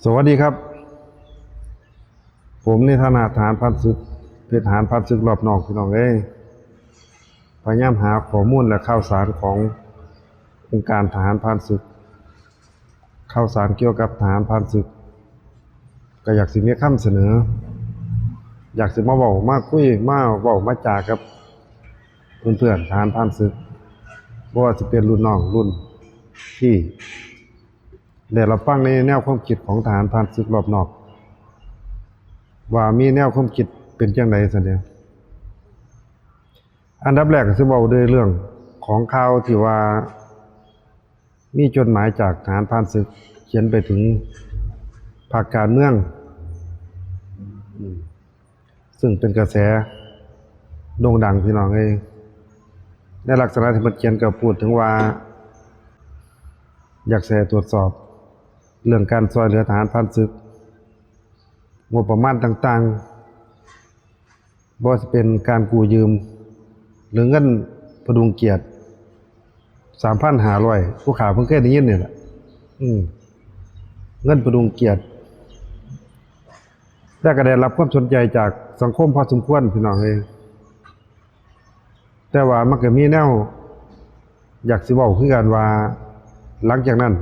สวัสดีครับผมในฐานะทหารพันศึกเป็นทหารพันศึกรอบนอกพี่น้องพยายามหาข้อมูลและข่าวสารขององค์การทหารพันศึกข่าวสารเกี่ยวกับทหารพันศึกก็อยากสิมีคำเสนออยากสิมาเว้ามาคุยมาเว้ามาจากับเพื่อนๆทหารพันศึกบ่ว่าสิเป็นรุ่นน้องรุ่นพี่ได้รับฟังในแนวความคิดของทหารพันศึกรอบนอกว่ามีแนวความคิดเป็นจังไดซั่นเด้ออันดับแรกก็สิเว้าด้วยเรื่องของข่าวที่ว่ามีจดหมายจากทหารผ่านศึกเขียนไปถึงพรรคการเมืองซึ่งเป็นกระแสโด่งดังพี่น้องในลักษณะที่มันเขียนก็พูดถึงว่าอยากให้ตรวจสอบเรื่องการช่วยเหลือทหารผ่านศึกงบประมาณต่างๆบ่ว่าจะเป็นการกู้ยืมหรือเงินพดุงเกียรติ 3,500 ผู้ข่าวเพิ่งเคยได้ยินนี่แหละเงินพดุงเกียรติแต่ก็ได้รับความสนใจจากสังคมพอสมควรพี่น้องแต่ว่ามันก็มีแนวอยากสิเว้าคือกันว่าหลังจากนั้น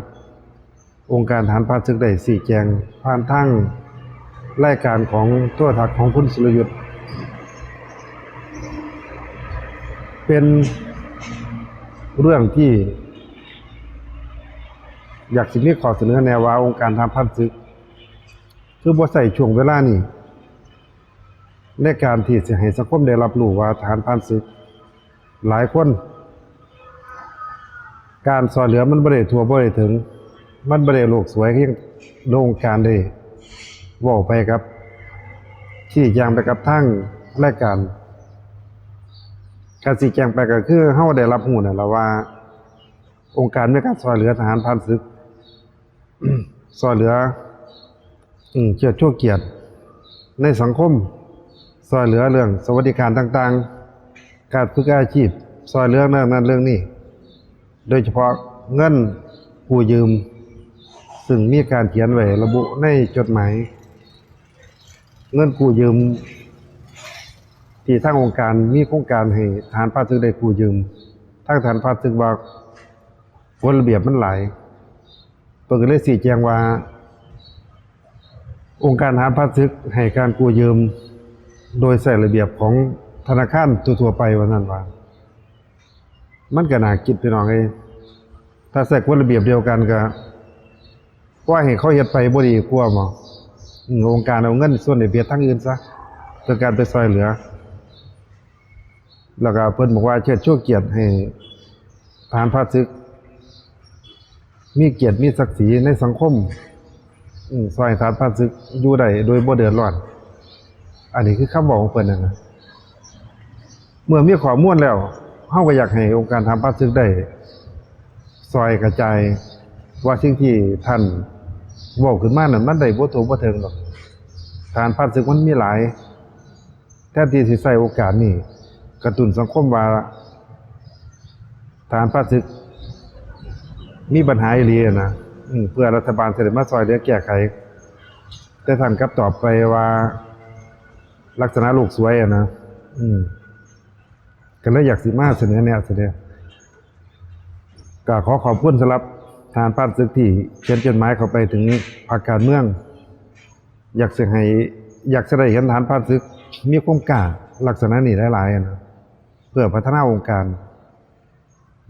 องค์การทหารผ่านศึกได้ชี้แจงผ่านทางรายการของโทรทัศน์ของคุณสุรยุทธเป็นเรื่องที่อยากสิมีข้อเสนอแนวว่าองค์การทหารผ่านศึกคือบ่ใช้ช่วงเวลานี้ในการที่สิให้สังคมได้รับรู้ว่าทหารผ่านศึกหลายคนการช่วยเหลือมันบ่ได้ทั่วบ่ได้ถึงมันบ่ได้โลกสวยคือโดยองค์การได้เว้าไปกับชี้แจงไปกับทางรายการการชี้แจงไปก็คือเฮาได้รับรู้นั่นล่ะว่าองค์การในการช่วยเหลือทหารผ่านศึกช่วยเหลือเชิดชูเกียรติในสังคมช่วยเหลือเรื่องสวัสดิการต่างๆการฝึกอาชีพช่วยเหลือเรื่องนั้นเรื่องนี้โดยเฉพาะเงินกู้ยืมซึ่งมีการเขียนไว้ระบุในจดหมายเงินกู้ยืมที่ทางองค์การมีโครงการให้ทหารผ่านศึกได้กู้ยืมทางทหารผ่านศึกว่ากฎระเบียบมันหลายเพิ่นก็เลยชี้แจงว่าองค์การทหารผ่านศึกให้การกู้ยืมโดยใช้ระเบียบของธนาคารทั่วๆไปว่าซั่นว่ามันก็น่าคิดพี่น้องถ้าใช้กฎระเบียบเดียวกันก็ปล่อยให้เขาเฮ็ดไปบ่ดีกว่าบ่องค์การเอาเงินส่วนนี้ไปเฮ็ดทางอื่นซะเพื่อการไปช่วยเหลือแล้วก็เพิ่นบอกว่าเชิดชูเกียรติให้ทหารผ่านศึกมีเกียรติมีศักดิ์ศรีในสังคมช่วยให้ทหารผ่านศึกอยู่ได้โดยบ่เดือดร้อนอันนี้คือคำเว้าของเพิ่นนะเมื่อมีข้อมูลแล้วเฮาก็อยากให้องค์การทหารผ่านศึกได้ช่วยกระจายว่าสิ่งที่ท่านเว้าขึ้นมานั้นมันได้บ่ถูกบ่ถึงดอกทหารผ่านศึกมันมีหลายแทนที่สิใช้โอกาสนี้กระตุ้นสังคมว่าทหารผ่านศึกมีปัญหาอีหลีนะเพื่อรัฐบาลสิได้มาช่วยเหลือแก้ไขแต่ท่านกลับตอบไปว่าลักษณะโลกสวยนะก็เลยอยากสิมาเสนอแนวก็ขอขอบคุณสำหรับทหารผ่านศึกที่เขียนจดหมายเข้าไปถึงพรรคการเมืองอยากจะได้เห็นทหารผ่านศึกมีความกล้าลักษณะนี้หลายๆนะเพื่อพัฒนาองค์การ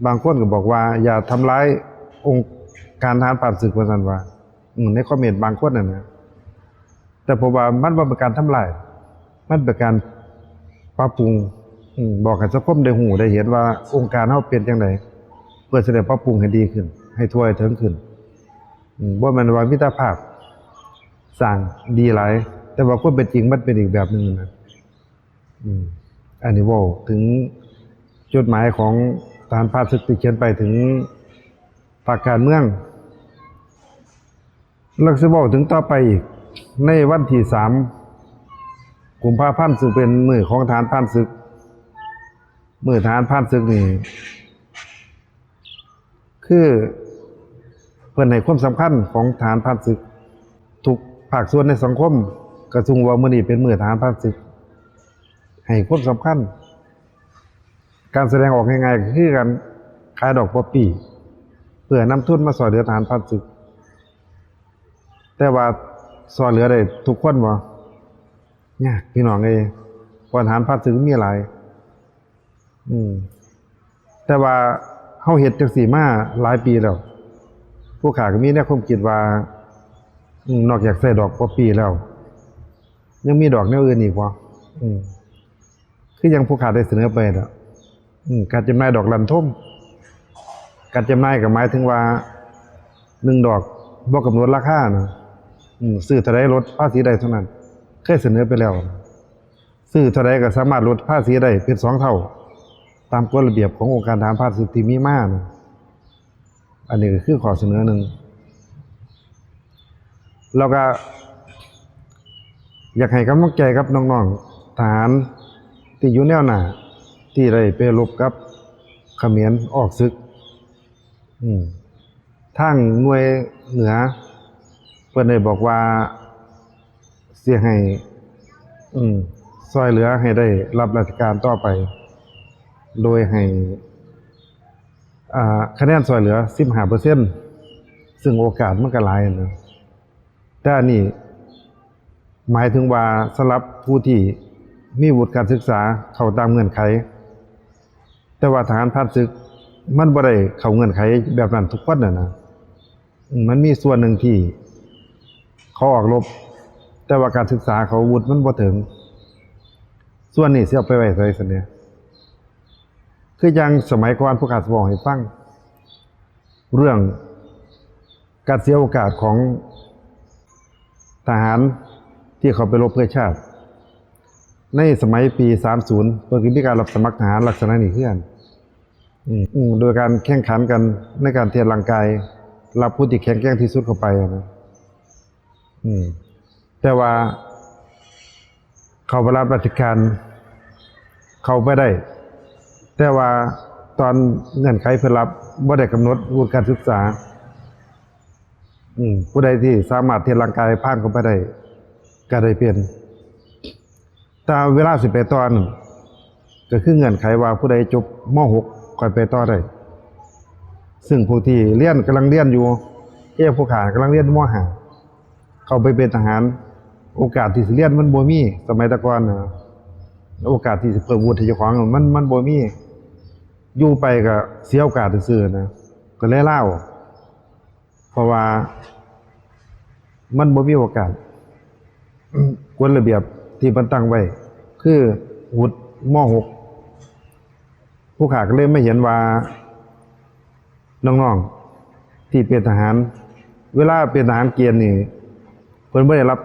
บางคนก็บอกว่าอย่าทำร้ายองค์การทหารผ่านศึกว่าซั่นว่าในคอมเมนต์บางคนน่ะนะแต่ผมว่ามันบ่เป็นการทำลายมันเป็นการปรับปรุงบอกให้สังคมได้ฮู้ได้เห็นว่าองค์การเฮาเป็นจังได๋เพื่อสิได้ปรับปรุงให้ดีขึ้นให้ทั่วถึงขึ้นบ่แม่นว่ามิตรภาพสร้างดีหลายแต่ว่าความเป็นจริงมันเป็นอีกแบบนึงนะอันนี้เว้าถึงจดหมายของทหารผ่านศึกที่เขียนไปถึงพรรคการเมืองแล้วสิเว้าถึงต่อไปอีกในวันที่3กุมภาพันธ์ซึ่งเป็นมื้อของทหารผ่านศึกมื้อทหารผ่านศึกนี่คือเพิ่นให้ความสำคัญของทหารผ่านศึก ภาคส่วนในสังคมกระทรวงว่ามื้อนี้เป็นมื้อทหารผ่านศึกให้ความสำคัญการแสดงออกง่ายๆก็คือการขายดอกป๊อปปี้เพื่อนำทุนมาช่วยเหลือทหารผ่านศึกแต่ว่าช่วยเหลือได้ทุกคนบ่ยากพี่น้องเอ้ยเพราะทหารผ่านศึกมีหลายแต่ว่าเฮาเฮ็ดจังซี่มาหลายปีแล้วผู้ข้าก็มีแนวความคิดว่านอกจากใส่ดอกป๊อปปี้แล้วยังมีดอกแนวอื่นอีกบ่คือยังผู้ข้าได้เสนอไปน่ะการจำหน่ายดอกลันทมการจำหน่ายก็หมายถึงว่า1ดอกบ่กำหนดราคานะซื้อเท่าใดลดภาษีได้เท่านั้นเคยเสนอไปแล้วซื้อเท่าใดก็สามารถลดภาษีได้เป็น2เท่าตามกฎระเบียบขององค์การทหารผ่านศึกที่มีมานะอันนี้ก็คือข้อเสนอหนึ่งแล้วก็อยากให้กำลังใจกับน้องๆทหารที่อยู่แนวหน้าที่ได้ไปรบกับเขมรออกศึกทางหน่วยเหนือเพิ่นได้บอกว่าสิให้ช่วยเหลือให้ได้รับราชการต่อไปโดยให้คะแนนช่วยเหลือ 15% ซึ่งโอกาสมันก็หลายนะแต่อันนี้หมายถึงว่าสำหรับผู้ที่มีวุฒิการศึกษาเข้าตามเงื่อนไขแต่ว่าทหารผ่านศึกมันบ่ได้เข้าเงื่อนไขแบบนั้นทุกคนนะมันมีส่วนหนึ่งที่เขาออกรบแต่ว่าการศึกษาเขาวุฒิมันบ่ถึงส่วนนี้สิเอาไปไว้ไสซั่นเนี่ยคืออย่างสมัยก่อนผู้ข้าสิบอกให้ฟังเรื่องการเสียโอกาสของทหารที่เขาไปรบเพื่อชาติในสมัยปี30เพิ่นก็มีการรับสมัครทหารลักษณะนี้คือกันโดยการแข่งขันกันในการเทศร่างกายรับผู้ที่แข็งแกร่งที่สุดเข้าไปนะแต่ว่าเขาไปรับราชการเขาไม่ได้แต่ว่าตอนเงื่อนไขเพื่อรับบ่ได้กำหนดวุฒิการศึกษาผู้ใดที่สามารถเทศร่างกายผ่านเข้าไปได้ก็ได้เป็นแต่เวลาสิไปต่อนั่นก็คือเงื่อนไขว่าผู้ใดจบม.6 ค่อยไปต่อได้ซึ่งผู้ที่เรียนกำลังเรียนอยู่ผู้ขากำลังเรียนม.5 เข้าไปเป็นทหารโอกาสที่สิเรียนมันบ่มีสมัยแต่ก่อนนะโอกาสที่สิเพิ่มวุฒิเจ้าของมันบ่มีอยู่ไปก็เสียโอกาสซื่อๆนะก็เลยลาเพราะว่ามันบ่มีโอกาสกฎระเบียบที่มันตั้งไว้คือวุฒิม.6 ผู้ข้าก็เลยไม่เห็นว่าน้องๆที่เป็นทหารเวลาเป็นทหารเกณฑ์นี่เพิ่นบ่ได้รับ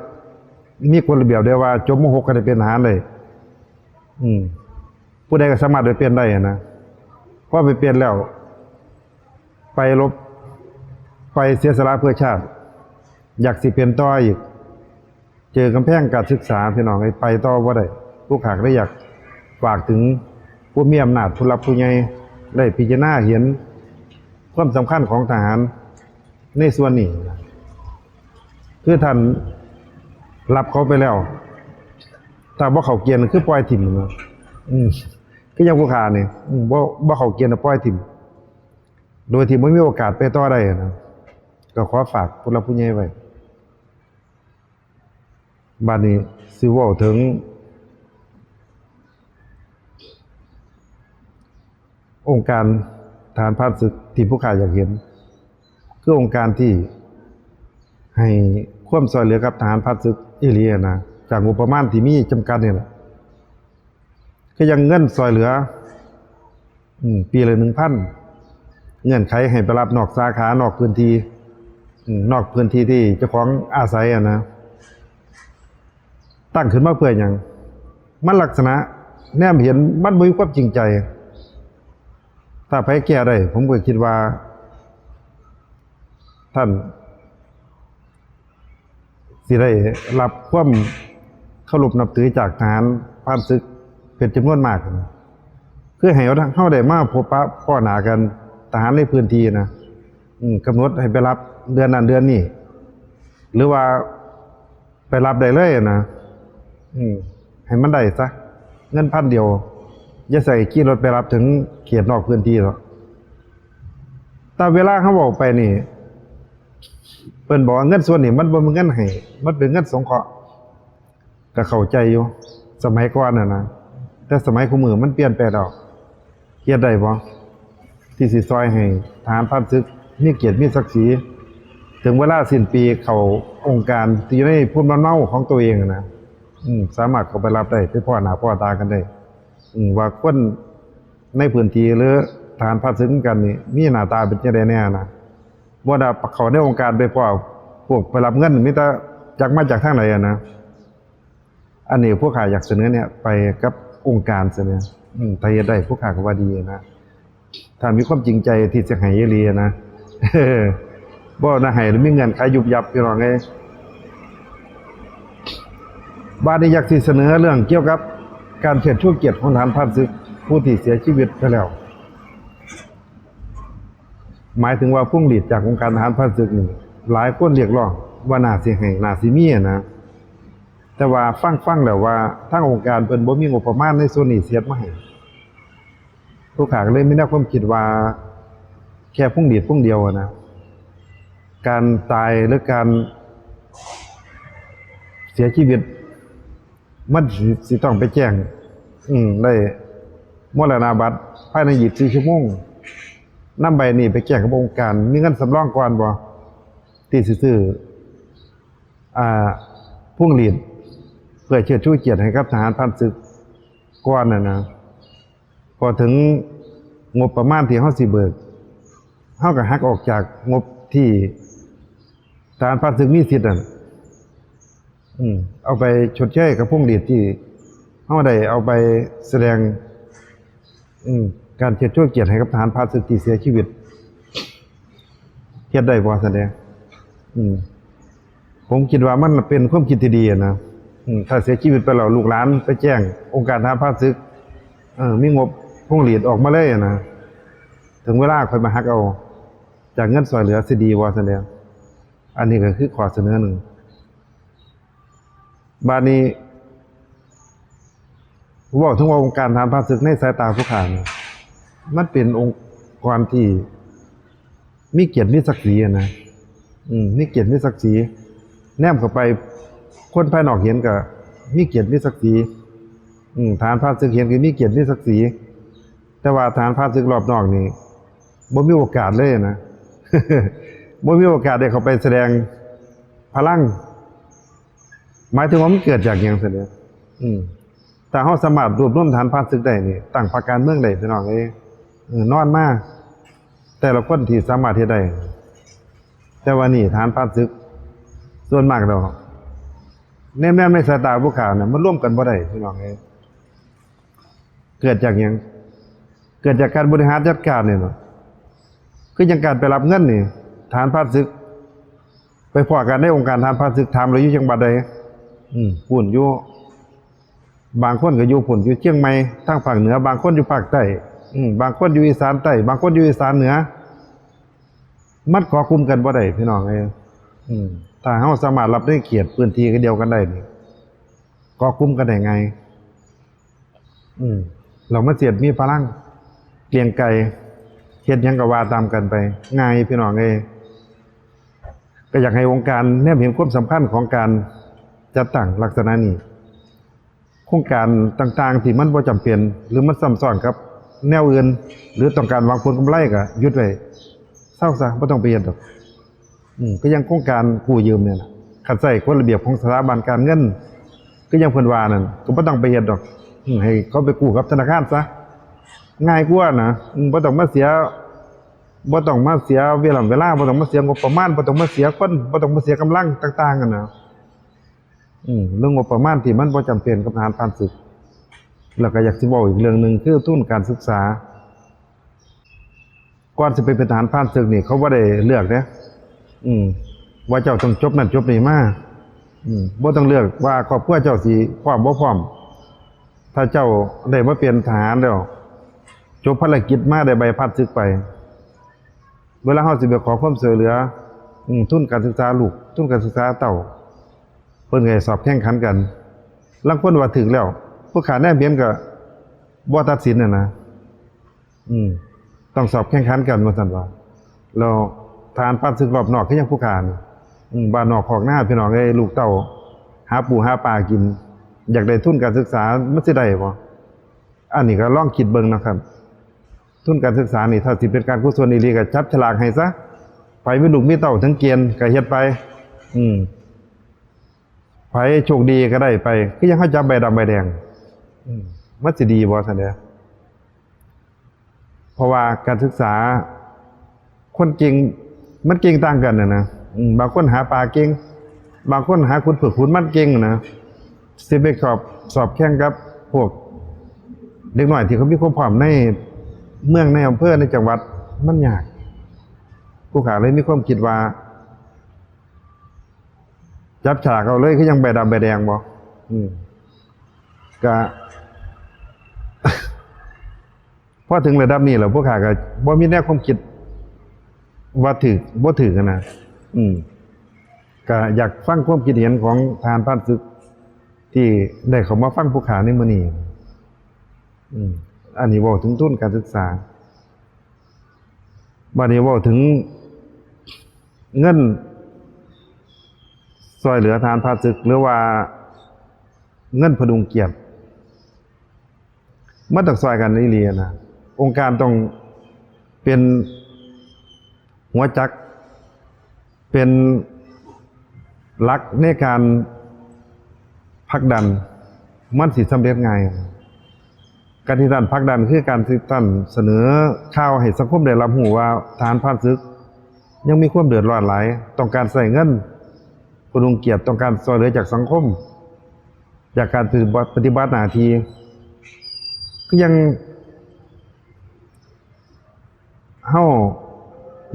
มีกฎระเบียบได้ว่าจบม.6 ก็ได้เป็นทหารได้ผู้ใดก็สามารถไปเป็นได้นะพอไปเปลี่ยนแล้วไปรบไปเสียสละเพื่อชาติอยากสิเป็นต่ออีกเจอกำแพงการศึกษาพี่น้องไปต่อบ่ได้ผู้ข้าก็อยากฝากถึงผู้มีอำนาจผู้หลักผู้ใหญ่ได้พิจารณาเห็นความสำคัญของทหารในส่วนนี้คือท่านรับเขาไปแล้วถ้าบ่เข้าเกณฑ์คือปล่อยถิ่มนะคืออย่างผู้ข้านี่บ่เข้าเกณฑ์ปล่อยถิ่มโดยที่บ่มีโอกาสไปต่อได้นะก็ขอฝากผู้หลักผู้ใหญ่ไว้บัดนี้สิเว้าถึงองค์การทหารผ่านศึกที่ผู้ข้าอยากเห็นคือองค์การที่ให้ความช่วยเหลือกับทหารผ่านศึกอีหลีนะจากงบประมาณที่มีจำกัดนี่แหละก็ยังเงินช่วยเหลือปีละ 1,000 เงื่อนไขให้ไปรับนอกสาขานอกพื้นที่นอกพื้นที่ที่เจ้าของอาศัยนะตั้งขึ้นมาเพื่อหยังมันลักษณะแนมเห็นมันบ่มีความจริงใจถ้าไผแก้ได้ผมก็คิดว่าท่านสิได้รับความเคารพนับถือจากทหารผ่านศึกเป็นจำนวนมากคือให้เฮาได้มาพบปะพ้อหน้ากันทหารในพื้นที่นะกำหนดให้ไปรับเดือนนั้นเดือนนี้หรือว่า ไปรับได้เลยนะให้มันได้ซะเงิน1,000เดียวอย่าใส่ขี่รถไปรับถึงเขตนอกพื้นที่หรอกแต่เวลาเขาบอกไปนี่เพิ่นบอกว่าเงินส่วนนี้มันบ่เป็นเงินให้มันเป็นเงินสงเคราะห์ก็เข้าใจอยู่สมัยก่อนน่ะนะแต่สมัยคุมื้อมันเปลี่ยนไปแล้วเฮ็ดได้บ่ที่สิซอยให้ทหารผ่านศึกมีเกียรติมีศักดิ์ศรีถึงเวลาสิ้นปีเข้าองค์การที่อยู่ในภูมิลำเนาของตัวเองนะสามารถเข้าไปรับได้ไปพ้อหน้าพ้อตากันได้ว่าคนในพื้นที่หรือทหารผ่านศึกกันนี่มีหน้าตาเป็นจังได๋แน่นะบ่ได้เข้าในองค์การไปพ้อพวกไปรับเงินมีแต่จักมาจากทางไหนอะนะอันนี้พวกข้าอยากเสนอเนี่ยไปกับองค์การซะเนี่ยถ้าเฮ็ดได้พวกข้าก็ว่าดีนะถ้ามีความจริงใจที่จะให้อีหลีนะบ่น่าให้มีเงื่อนไขยุบยับพี่น้องเอ้ยบัดนี้อยากสิเสนอเรื่องเกี่ยวกับการเชิดชูเกียรติของทหารผ่านศึกผู้ที่เสียชีวิตไปแล้วหมายถึงว่าพุ่งหลีดจากองค์การทหารผ่านศึกนี่หลายคนเรียกร้องว่าน่าสิให้น่าสิมีนะแต่ว่าฟังแล้วว่าทางองค์การเพิ่นบ่มีงบประมาณในส่วนนี้เสียมาให้ผู้ข้าก็เลยมีแนวความคิดว่าแค่พุ่งหลีดพุ่งเดียวนะการตายหรือการเสียชีวิตมันสิต้องไปแจ้งได้มรณบัตรภายใน24ชั่วโมงนำใบนี้ไปแจ้งกับองค์การมีเงินสำรองก่อนบ่ที่สิซื้อพุ่งหลีดเพื่อเชิดชูเกียรติให้กับทหารผ่านศึกก่อนน่ะนะพอถึงงบประมาณที่เฮาสิเบิกเฮาก็หักออกจากงบที่ทหารผ่านศึกมีสิทธิ์นั่นเอาไปชดเชยกับพุ่งหลีดที่เฮาได้เอาไปแสดงการเชิดชูเกียรติให้กับทหารผ่านศึกที่เสียชีวิตเฮ็ดได้บ่แสดงผมคิดว่ามันเป็นความคิดที่ดีนะถ้าเสียชีวิตไปแล้วลูกหลานไปแจ้งองค์การทหารผ่านศึกมีงบพุ่งหลีดออกมาเลยนะถึงเวลาค่อยมาหักเอาจากเงินช่วยเหลือสิดีบ่แสดงอันนี้ก็คือข้อเสนอหนึ่งบัดนี้เว้าถึงว่าองค์การทหารผ่านศึกในสายตาผู้ข้านี่มันเป็นองค์กรที่มีเกียรติมีศักดิ์ศรีนะมีเกียรติมีศักดิ์ศรีแนมเข้าไปคนภายนอกเห็นก็มีเกียรติมีศักดิ์ศรีทหารผ่านศึกเห็นก็มีเกียรติมีศักดิ์ศรีแต่ว่าทหารผ่านศึกรอบนอกนี่บ่มีโอกาสเลยนะ บ่มีโอกาสได้เข้าไปแสดงพลังหมายถึงว่ามันเกิดจากหยังซั่นเด้ถ้าเฮาสามารถรวบรวมทหารผ่านศึกได้นี่ตั้งพรรคการเมืองได้พี่น้องเอ้ยนอนมาแต่ละคนที่สามารถเฮ็ดได้แต่ว่านี่ทหารผ่านศึกส่วนมากแล้วแนมในสายตาผู้ข้าน่ะมันร่วมกันบ่ได้พี่น้องเอ้ยเกิดจากหยังเกิดจากการบริหารจัดการนี่เนาะคืออย่างการไปรับเงินนี่ทหารผ่านศึกไปพ้อกันในองค์การทหารผ่านศึกถามเลยอยู่จังหวัดใดพุ่นอยู่บางคนก็อยู่พุ่นอยู่เชียงใหม่ทางภาคเหนือบางคนอยู่ภาคใต้บางคนอยู่อีสานใต้บางคนอยู่อีสานเหนือมันเกาะกลุ่มกันบ่ได้พี่น้องเอ้ยถ้าเฮาสามารถรับในเขตพื้นที่เดียวกันได้นี่เกาะกลุ่มกันได้ไงเรามาเสียดมีพลังเกรียงไกรเฮ็ดหยังก็ว่าตามกันไปง่ายพี่น้องเอ้ยก็อยากให้องค์การแนมเห็นความสำคัญของการจัดตั้งลักษณะนี้โครงการต่างๆที่มันบ่จำเป็นหรือมันซ้ำซ้อนกับแนวอื่นหรือต้องการหวังผลกำไรก็หยุดไว้เศร้าซะบ่ต้องไปเฮ็ดดอกก็ยังโครงการกู้ยืมเนี่ยนะคันใช้กฎระเบียบของสถาบันการเงินก็ยังเพิ่นว่านั่นก็บ่ต้องไปเฮ็ดดอกให้เขาไปกู้กับธนาคารซะง่ายกว่านะบ่ต้องมาเสียเวลาบ่ต้องมาเสียงบประมาณบ่ต้องมาเสียคนบ่ต้องมาเสียกำลังต่างๆกันนะเรื่องงบประมาณที่มันบ่จำเป็นกับทหารผ่านศึกแล้วก็อยากสิบอกอีกเรื่องนึงคือทุนการศึกษาก่อนสิไปเป็นทหารผ่านศึกนี่เขาบ่ได้เลือกเด้ว่าเจ้าต้องจบนั่นจบนี่มาบ่ต้องเลือกว่าครอบครัวเจ้าสิพร้อมบ่พร้อมถ้าเจ้าได้มาเป็นทหารแล้วจบภารกิจมาได้ใบพัดศึกไปเวลาเฮาสิไปขอความช่วยเหลือทุนการศึกษาลูกทุนการศึกษาเต้าเฮ พิ่นก็ให้สอบแข่งขันกันลางคนว่าถึงแล้วผู้ขาแนบเบียนก็บ่ตัดสินน่ะนะต้องสอบแข่งขันกันว่าซั่นว่าแล้วทหารผ่านศึกรอบนอกคือยังผู้ขานี่บ้านนอกคอกนาพี่น้องเอ้ยลูกเต้าหาปูหาปลากิน อยากได้ทุนการศึกษามันสิได้บ่อันนี้ก็ลองคิดเบิ่งนะครับทุนการศึกษานี่ถ้าสิเป็นการกุศลอีหลีก็จับฉลากให้ซะไผมีลูกมีเต้าทั้งเกณฑ์ก็เฮ็ดไปไผโชคดีก็ได้ไปคือยังเฮาจับใบดำใบแดงมันสิดีบ่ซั่นเด้อเพราะว่าการศึกษาคนเก่งมันเก่งต่างกันนะบางคนหาปลาเก่งบางคนหาขุดผึกขุดมันเก่งนะสิไปสอบแข่งกับพวกเด็กน้อยที่เขามีความพร้อมในเมืองในอำเภอในจังหวัดมันยากผู้ขาเลยมีความคิดว่าจับฉลากเอาเลยคือยังใบดำใบแดงบ่ก็ พอถึงระดับนี้แล้วผู้ขาก็บ่มีแนวความคิดว่าถือบ่ถือกันนะก็อยากฟังความคิดเห็นของทหารผ่านศึกที่ได้เข้ามาฟังผู้ขาในมื้อนี้อันนี้เว้าถึงทุนการศึกษาบัดนี้เว้าถึงเงินช่วยเหลือทหารผ่านศึกหรือว่าเงินพดุงเกียรติมันต้องช่วยกันอีหลีนะองค์การต้องเป็นหัวจักรเป็นหลักในการผลักดันมันสิสำเร็จง่ายการที่ท่านผลักดันคือการที่ท่านเสนอข่าวให้สังคมได้รับรู้ว่าทหารผ่านศึกยังมีความเดือดร้อนหลายต้องการใช้เงินพดุงเกียรติต้องการช่วยเหลือจากสังคมจากการปฏิบัติหน้าที่ก็ยังเฮา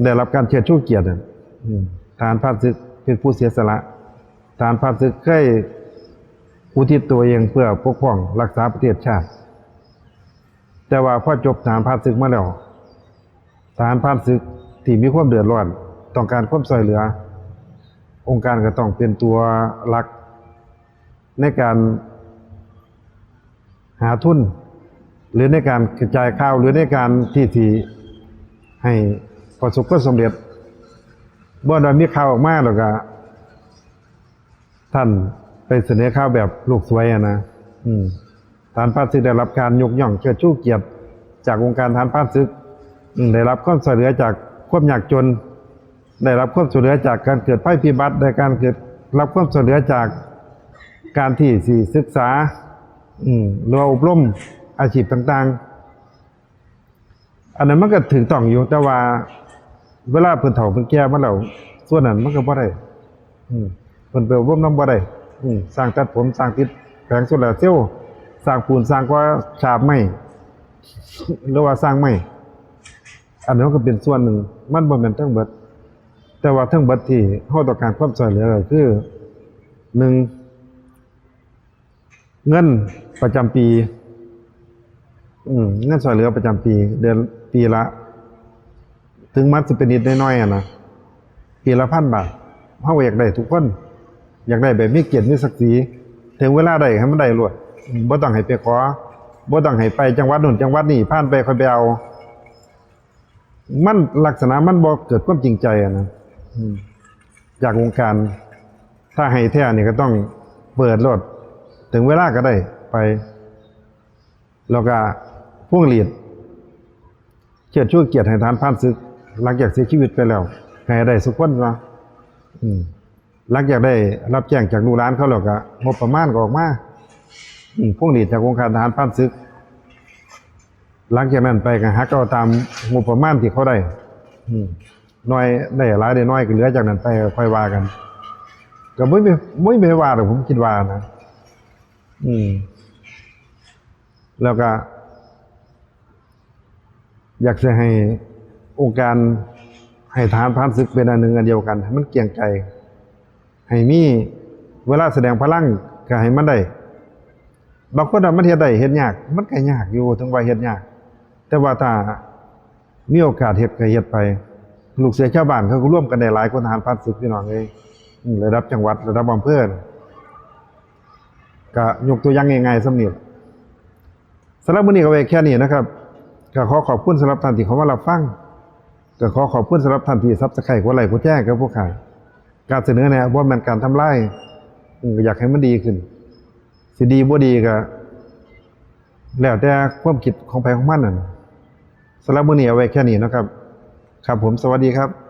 ได้รับการเชิดชูเกียรติทหารผ่านศึกเป็นผู้เสียสละทหารผ่านศึกเคยอุทิศตัวเองเพื่อปกป้องรักษาประเทศชาติแต่ว่าพอจบทหารผ่านศึกมาแล้วทหารผ่านศึกที่มีความเดือดร้อนต้องการความช่วยเหลือองค์การก็ต้องเป็นตัวหลักในการหาทุนหรือในการกระจายข่าวหรือในการที่ให้ประสบความสำเร็จบ่ได้มีข่าวออกมาแล้วก็ท่านไปเสนอข่าวแบบลูกสวยนะทหารผ่านศึกได้รับการยกย่องเชิดชูเกียรติจากองค์การทหารผ่านศึกได้รับความช่วยเหลือจากความยากจนได้รับความช่วยเหลือจากการเกิดภัยพิบัติได้การรับความช่วยเหลือจากการที่ศึกษาหรืออบรมอาชีพต่างๆอันนั้นมันก็ถึงต้องอยู่แต่ว่าเวลาเพิ่นเฒ่าเพิ่นแก่มาแล้วส่วนนั้นมันก็บ่ได้เพิ่นไปอบรมนำบ่ได้สร้างตัดผมสร้างติดแผงโซลาร์เซลล์สร้างปูนสร้างก่อฉาบไม้หรือว่าสร้างไม้อันนั้นก็เป็นส่วนหนึ่งมันบ่แม่นทั้งเบิดแต่ว่าทั้งเบิดที่เฮาต้องการความช่วยเหลือก็คือ1เงินประจำปีเงินช่วยเหลือประจำปีเดือนปีละถึงมันสิเป็นนิดน้อยๆนะปีละ1,000 บาทเฮาอยากได้ทุกคนอยากได้แบบมีเกียรติมีศักดิ์ศรีถึงเวลาได้ให้มันได้รวดบ่ต้องให้ไปขอบ่ต้องให้ไปจังหวัดนู้นจังหวัดนี้ผ่านไปค่อยไปเอามันลักษณะมันบ่เกิดความจริงใจนะจากวงการถ้าให้แท้นี่ก็ต้องเปิดรถถึงเวลาก็ได้ไปแล้วก็พวงหลีดเชิดชูเกียรติให้ทหารผ่านศึกหลังจากเสียชีวิตไปแล้วให้ได้สุขคนว่าหลังจากได้รับแจ้งจากลูกหลานเขาแล้วก็งบประมาณก็ออกมาพวงหลีดจากองค์การทหารผ่านศึกหลังจากนั้นไปก็หักเอาตามงบประมาณที่เขาได้น้อยได้หลายได้น้อยก็เหลือจากนั้นไปค่อยว่ากันก็ไม่ว่าหรอกผมคิดว่านะแล้วก็อยากจะให้องค์การให้ทหารผ่านศึกเป็นอันหนึ่งอันเดียวกันให้มันเกี่ยงใจให้มีเวลาแสดงพลังก็ให้มันได้บางคนมันเฮ็ดได้เฮ็ดยากมันก็ยากอยู่ถึงว่าเฮ็ดยากแต่ว่าถ้ามีโอกาสเฮ็ดก็เฮ็ดไปลูกเสือชาวบ้านเขาก็ร่วมกันได้หลายคนทหารผ่านศึกพี่น้องเอ้ยระดับจังหวัดระดับอำเภอ ก็ยกตัวอย่างง่ายๆสำนี้สำหรับมื้อนี้ก็ไว้แค่นี้นะครับก็ขอขอบคุณสำหรับท่านที่เข้ามารับฟังก็ขอขอบคุณสำหรับท่านที่ Subscribe กดไลค์กดแชร์กับพวกข้าการเสนอแนะบ่แม่นการทำลายก็อยากให้มันดีขึ้นสิดีบ่ดีก็แล้วแต่ความคิดของไผของมันนั่นสำหรับมื้อนี้เอาไว้แค่นี้นะครับครับผมสวัสดีครับ